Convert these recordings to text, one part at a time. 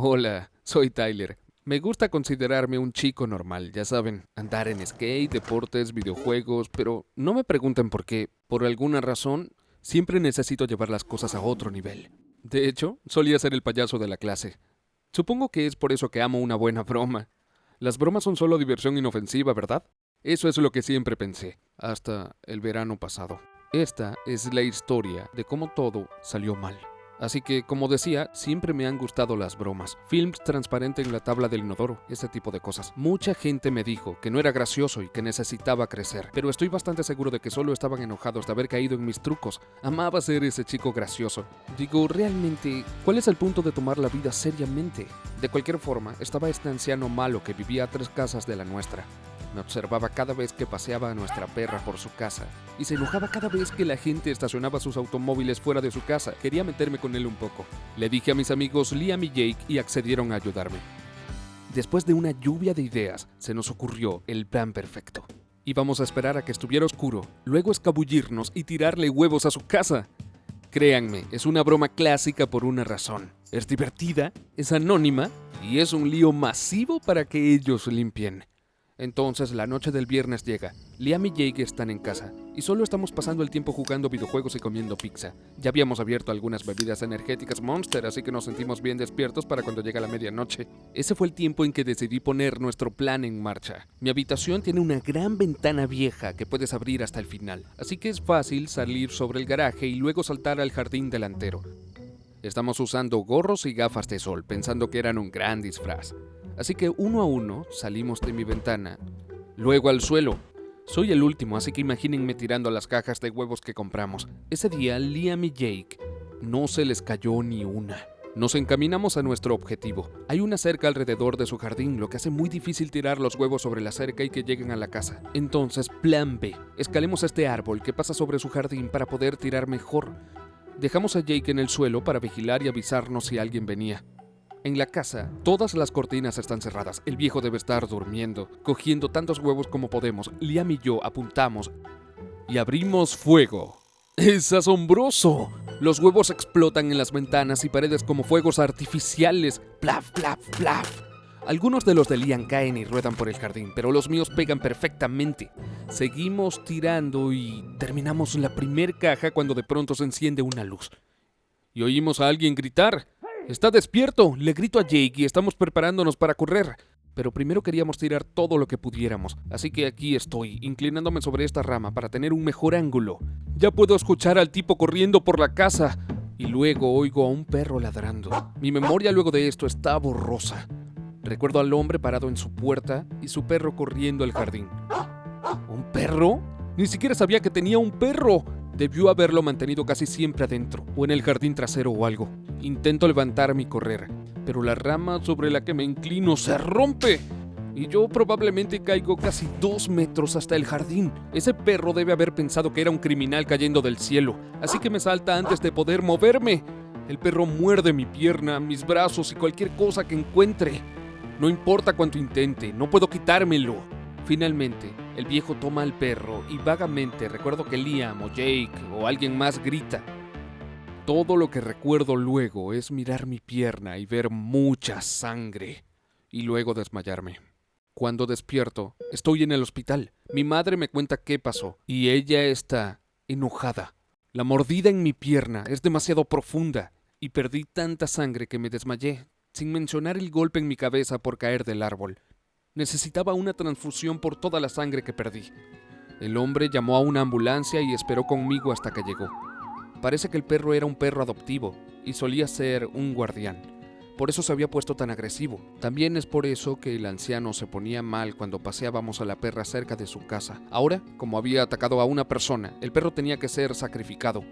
Hola, soy Tyler. Me gusta considerarme un chico normal, ya saben, andar en skate, deportes, videojuegos, pero no me pregunten por qué. Por alguna razón, siempre necesito llevar las cosas a otro nivel. De hecho, solía ser el payaso de la clase. Supongo que es por eso que amo una buena broma. Las bromas son solo diversión inofensiva, ¿verdad? Eso es lo que siempre pensé, hasta el verano pasado. Esta es la historia de cómo todo salió mal. Así que, como decía, siempre me han gustado las bromas. Films transparente en la tabla del inodoro, ese tipo de cosas. Mucha gente me dijo que no era gracioso y que necesitaba crecer, pero estoy bastante seguro de que solo estaban enojados de haber caído en mis trucos. Amaba ser ese chico gracioso. Digo, realmente, ¿cuál es el punto de tomar la vida seriamente? De cualquier forma, estaba este anciano malo que vivía a 3 casas de la nuestra. Me observaba cada vez que paseaba a nuestra perra por su casa y se enojaba cada vez que la gente estacionaba sus automóviles fuera de su casa. Quería meterme con él un poco. Le dije a mis amigos Liam y Jake y accedieron a ayudarme. Después de una lluvia de ideas, se nos ocurrió el plan perfecto. Íbamos a esperar a que estuviera oscuro, luego escabullirnos y tirarle huevos a su casa. Créanme, es una broma clásica por una razón. Es divertida, es anónima y es un lío masivo para que ellos limpien. Entonces la noche del viernes llega, Liam y Jake están en casa y solo estamos pasando el tiempo jugando videojuegos y comiendo pizza. Ya habíamos abierto algunas bebidas energéticas Monster, así que nos sentimos bien despiertos para cuando llega la medianoche. Ese fue el tiempo en que decidí poner nuestro plan en marcha. Mi habitación tiene una gran ventana vieja que puedes abrir hasta el final, así que es fácil salir sobre el garaje y luego saltar al jardín delantero. Estamos usando gorros y gafas de sol, pensando que eran un gran disfraz. Así que uno a uno salimos de mi ventana, luego al suelo. Soy el último, así que imagínense tirando las cajas de huevos que compramos. Ese día, Liam y Jake no se les cayó ni una. Nos encaminamos a nuestro objetivo. Hay una cerca alrededor de su jardín, lo que hace muy difícil tirar los huevos sobre la cerca y que lleguen a la casa. Entonces, plan B. Escalemos este árbol que pasa sobre su jardín para poder tirar mejor. Dejamos a Jake en el suelo para vigilar y avisarnos si alguien venía. En la casa, todas las cortinas están cerradas. El viejo debe estar durmiendo, cogiendo tantos huevos como podemos. Liam y yo apuntamos y abrimos fuego. ¡Es asombroso! Los huevos explotan en las ventanas y paredes como fuegos artificiales. ¡Plaf, plaf, plaf! Algunos de los de Liam caen y ruedan por el jardín, pero los míos pegan perfectamente. Seguimos tirando y terminamos la primer caja cuando de pronto se enciende una luz. Y oímos a alguien gritar. ¡Está despierto! Le grito a Jake y estamos preparándonos para correr. Pero primero queríamos tirar todo lo que pudiéramos, así que aquí estoy, inclinándome sobre esta rama para tener un mejor ángulo. Ya puedo escuchar al tipo corriendo por la casa y luego oigo a un perro ladrando. Mi memoria luego de esto está borrosa. Recuerdo al hombre parado en su puerta y su perro corriendo al jardín. ¿Un perro? Ni siquiera sabía que tenía un perro. Debió haberlo mantenido casi siempre adentro, o en el jardín trasero o algo. Intento levantarme y correr, pero la rama sobre la que me inclino se rompe y yo probablemente caigo casi 2 metros hasta el jardín. Ese perro debe haber pensado que era un criminal cayendo del cielo, así que me salta antes de poder moverme. El perro muerde mi pierna, mis brazos y cualquier cosa que encuentre. No importa cuánto intente, no puedo quitármelo. Finalmente, el viejo toma al perro y vagamente recuerdo que Liam o Jake o alguien más grita. Todo lo que recuerdo luego es mirar mi pierna y ver mucha sangre, y luego desmayarme. Cuando despierto, estoy en el hospital. Mi madre me cuenta qué pasó, y ella está enojada. La mordida en mi pierna es demasiado profunda, y perdí tanta sangre que me desmayé, sin mencionar el golpe en mi cabeza por caer del árbol. Necesitaba una transfusión por toda la sangre que perdí. El hombre llamó a una ambulancia y esperó conmigo hasta que llegó. Parece que el perro era un perro adoptivo y solía ser un guardián. Por eso se había puesto tan agresivo. También es por eso que el anciano se ponía mal cuando paseábamos a la perra cerca de su casa. Ahora, como había atacado a una persona, el perro tenía que ser sacrificado.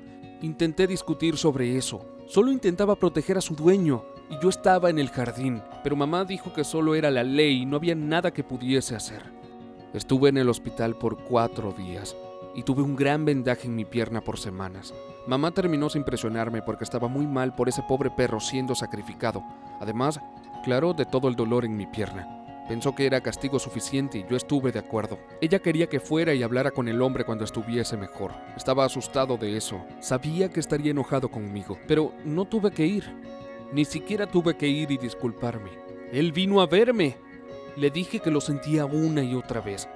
Intenté discutir sobre eso. Solo intentaba proteger a su dueño y yo estaba en el jardín, pero mamá dijo que solo era la ley y no había nada que pudiese hacer. Estuve en el hospital por 4 días y tuve un gran vendaje en mi pierna por semanas. Mamá terminó sin presionarme porque estaba muy mal por ese pobre perro siendo sacrificado. Además, claro, de todo el dolor en mi pierna. Pensó que era castigo suficiente y yo estuve de acuerdo. Ella quería que fuera y hablara con el hombre cuando estuviese mejor. Estaba asustado de eso. Sabía que estaría enojado conmigo, pero no tuve que ir. Ni siquiera tuve que ir y disculparme. Él vino a verme. Le dije que lo sentía una y otra vez.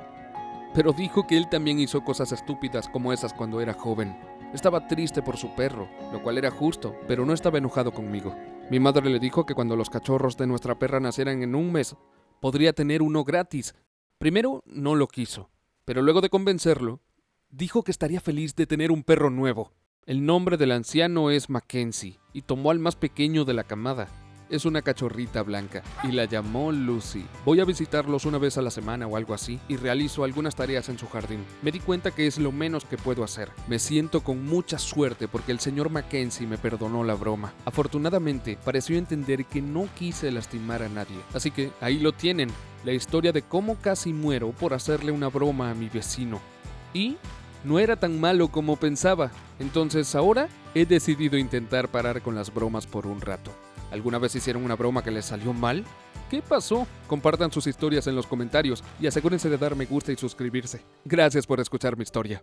Pero dijo que él también hizo cosas estúpidas como esas cuando era joven. Estaba triste por su perro, lo cual era justo, pero no estaba enojado conmigo. Mi madre le dijo que cuando los cachorros de nuestra perra nacieran en un mes, podría tener uno gratis. Primero no lo quiso, pero luego de convencerlo, dijo que estaría feliz de tener un perro nuevo. El nombre del anciano es Mackenzie y tomó al más pequeño de la camada. Es una cachorrita blanca y la llamó Lucy. Voy a visitarlos una vez a la semana o algo así y realizo algunas tareas en su jardín. Me di cuenta que es lo menos que puedo hacer. Me siento con mucha suerte porque el señor Mackenzie me perdonó la broma. Afortunadamente, pareció entender que no quise lastimar a nadie. Así que ahí lo tienen, la historia de cómo casi muero por hacerle una broma a mi vecino. Y no era tan malo como pensaba. Entonces ahora he decidido intentar parar con las bromas por un rato. ¿Alguna vez hicieron una broma que les salió mal? ¿Qué pasó? Compartan sus historias en los comentarios y asegúrense de dar me gusta y suscribirse. Gracias por escuchar mi historia.